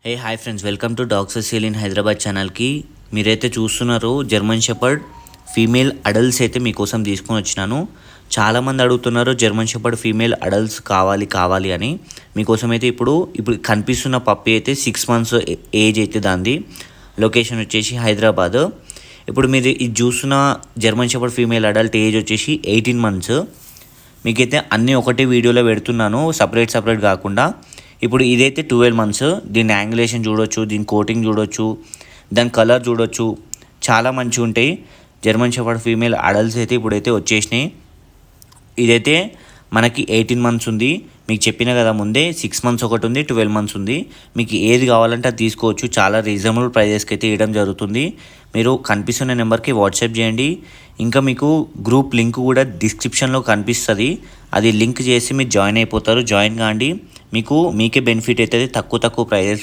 Hi friends, welcome to dogs sale in Hyderabad ఛానల్కి. మీరైతే చూస్తున్నారు జర్మన్ షెపర్డ్ ఫీమేల్ అడల్ట్స్ అయితే మీకోసం తీసుకొని వచ్చినాను. చాలామంది అడుగుతున్నారు జర్మన్ షెపర్డ్ ఫీమేల్ అడల్ట్స్ కావాలి అని. మీకోసం అయితే ఇప్పుడు కనిపిస్తున్న పప్పి అయితే 6 months ఏజ్ అయితే దాంది. లొకేషన్ వచ్చేసి హైదరాబాద్. ఇప్పుడు మీరు ఇది చూస్తున్న German shepherd female adult age వచ్చేసి 18 months. మీకైతే అన్నీ ఒకటే వీడియోలో పెడుతున్నాను, సపరేట్ కాకుండా. ఇప్పుడు ఇదైతే 12 months. దీని యాంగులేషన్ చూడొచ్చు, దీని కోటింగ్ చూడొచ్చు, దాని కలర్ చూడొచ్చు, చాలా మంచిగా ఉంటాయి. జర్మన్ షెపర్డ్ ఫీమేల్ అడల్ట్స్ అయితే ఇప్పుడైతే వచ్చేసినాయి. ఇదైతే మనకి 18 months ఉంది. మీకు చెప్పిన కదా ముందే, 6 months ఒకటి ఉంది, 12 months ఉంది. మీకు ఏది కావాలంటే అది తీసుకోవచ్చు. చాలా రీజనబుల్ ప్రైజెస్కి అయితే ఇవ్వడం జరుగుతుంది. మీరు కనిపిస్తున్న నెంబర్కి వాట్సాప్ చేయండి. ఇంకా మీకు గ్రూప్ లింక్ కూడా డిస్క్రిప్షన్లో కనిపిస్తుంది. అది లింక్ చేసి మీరు జాయిన్ అయిపోతారు. జాయిన్ కాండి, మీకే బెనిఫిట్ అవుతుంది. తక్కువ ప్రైజెస్